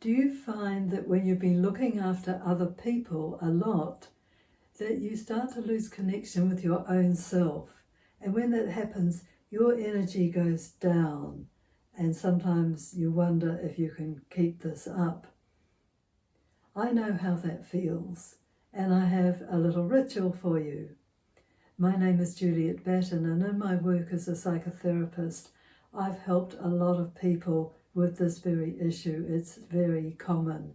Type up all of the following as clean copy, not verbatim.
Do you find that when you've been looking after other people a lot, that you start to lose connection with your own self? And when that happens, your energy goes down, and sometimes you wonder if you can keep this up. I know how that feels, and I have a little ritual for you. My name is Juliet Batten, and in my work as a psychotherapist, I've helped a lot of people with this very issue. It's very common.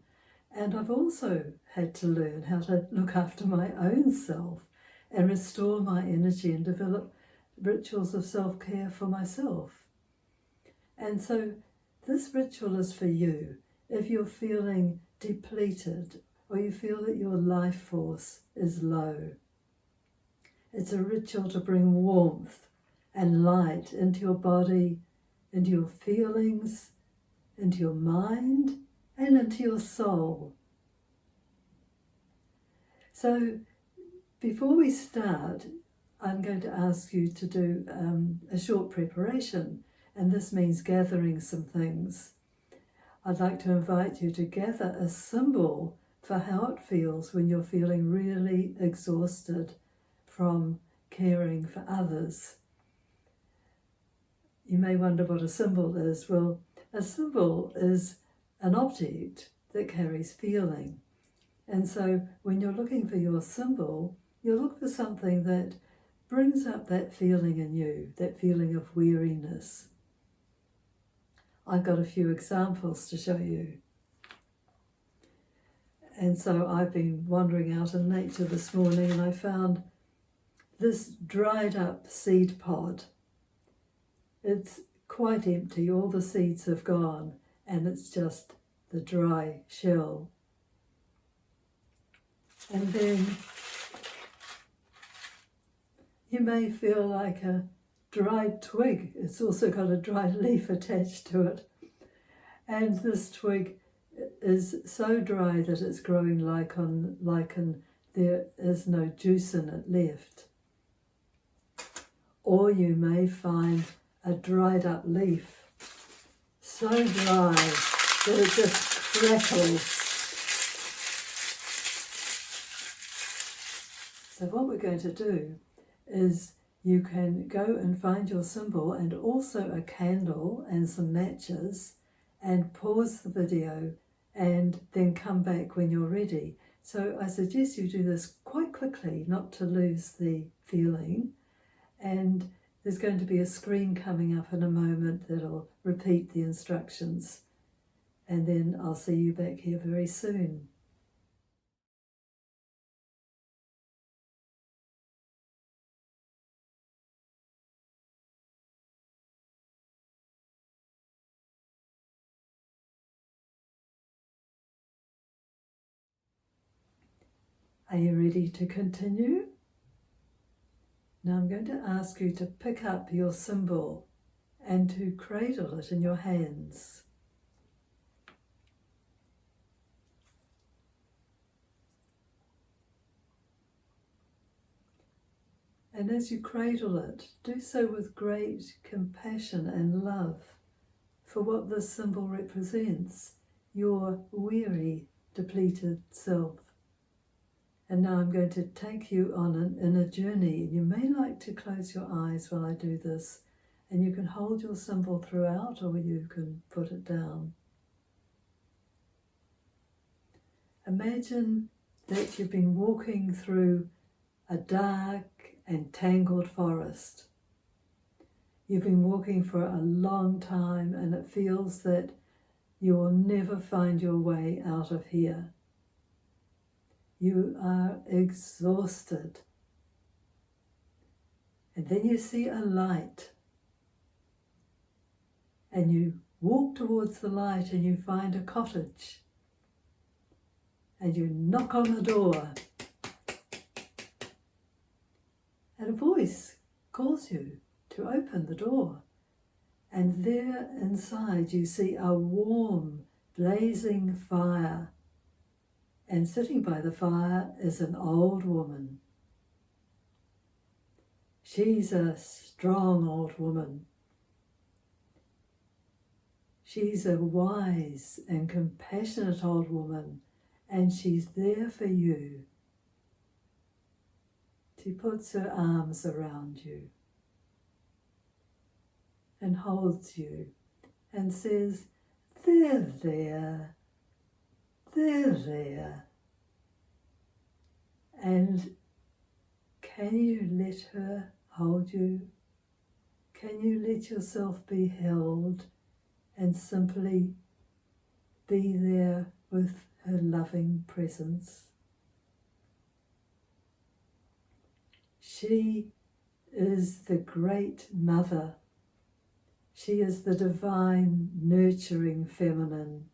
And I've also had to learn how to look after my own self and restore my energy and develop rituals of self-care for myself. And so this ritual is for you if you're feeling depleted or you feel that your life force is low. It's a ritual to bring warmth and light into your body, into your feelings, into your mind, and into your soul. So before we start, I'm going to ask you to do a short preparation, and this means gathering some things. I'd like to invite you to gather a symbol for how it feels when you're feeling really exhausted from caring for others. You may wonder what a symbol is. Well, a symbol is an object that carries feeling. And so when you're looking for your symbol, you look for something that brings up that feeling in you, that feeling of weariness. I've got a few examples to show you. And so I've been wandering out in nature this morning and I found this dried up seed pod. It's quite empty, all the seeds have gone, and it's just the dry shell. And then you may feel like a dried twig. It's also got a dried leaf attached to it. And this twig is so dry that it's growing lichen. There is no juice in it left. Or you may find a dried up leaf, so dry that it just crackles. So what we're going to do is you can go and find your symbol and also a candle and some matches and pause the video and then come back when you're ready. So I suggest you do this quite quickly, not to lose the feeling. And there's going to be a screen coming up in a moment that'll repeat the instructions. And then I'll see you back here very soon. Are you ready to continue? Now I'm going to ask you to pick up your symbol and to cradle it in your hands. And as you cradle it, do so with great compassion and love for what this symbol represents, your weary, depleted self. And now I'm going to take you on an inner journey. You may like to close your eyes while I do this, and you can hold your symbol throughout or you can put it down. Imagine that you've been walking through a dark and tangled forest. You've been walking for a long time and it feels that you will never find your way out of here. You are exhausted. And then you see a light. And you walk towards the light and you find a cottage. And you knock on the door. And a voice calls you to open the door. And there inside you see a warm, blazing fire. And sitting by the fire is an old woman. She's a strong old woman. She's a wise and compassionate old woman, and she's there for you. She puts her arms around you and holds you and says, "They're there, they're there." And can you let her hold you? Can you let yourself be held and simply be there with her loving presence? She is the great mother. She is the divine, nurturing feminine.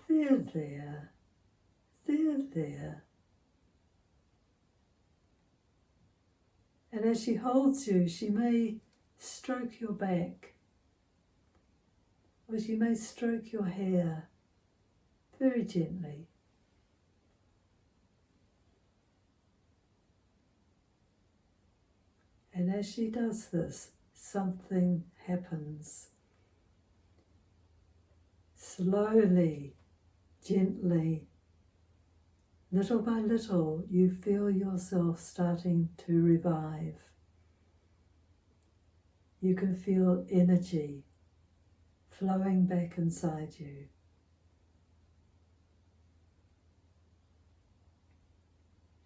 They're there. They're there. And as she holds you, she may stroke your back, or she may stroke your hair very gently. And as she does this, something happens. Slowly, gently, little by little, you feel yourself starting to revive. You can feel energy flowing back inside you.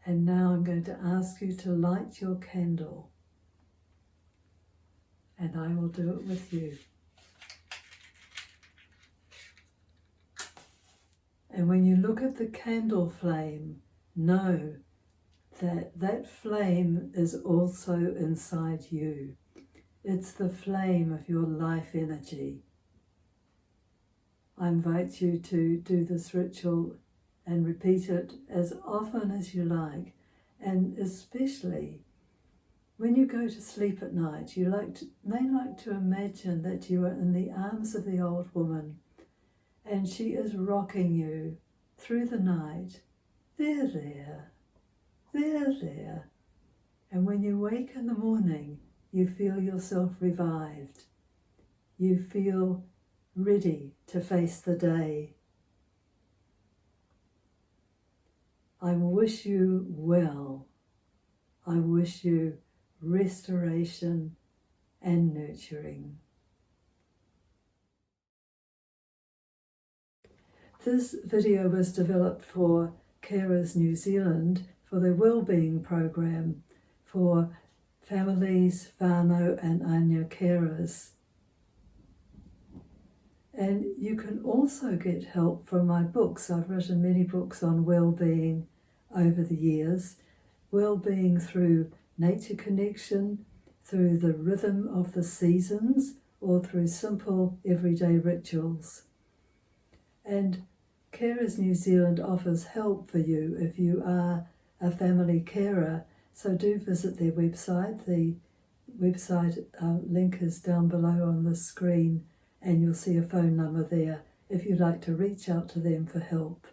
And now I'm going to ask you to light your candle, and I will do it with you. And when you look at the candle flame, know that that flame is also inside you. It's the flame of your life energy. I invite you to do this ritual and repeat it as often as you like, and especially when you go to sleep at night, you may like to imagine that you are in the arms of the old woman and she is rocking you through the night. They're there, they're there. And when you wake in the morning, you feel yourself revived. You feel ready to face the day. I wish you well. I wish you restoration and nurturing. This video was developed for Carers New Zealand for their Wellbeing program for families, whānau and anya carers. And you can also get help from my books. I've written many books on wellbeing over the years. Wellbeing through nature connection, through the rhythm of the seasons, or through simple everyday rituals. And Carers New Zealand offers help for you if you are a family carer, so do visit their website. The website link is down below on the screen, and you'll see a phone number there if you'd like to reach out to them for help.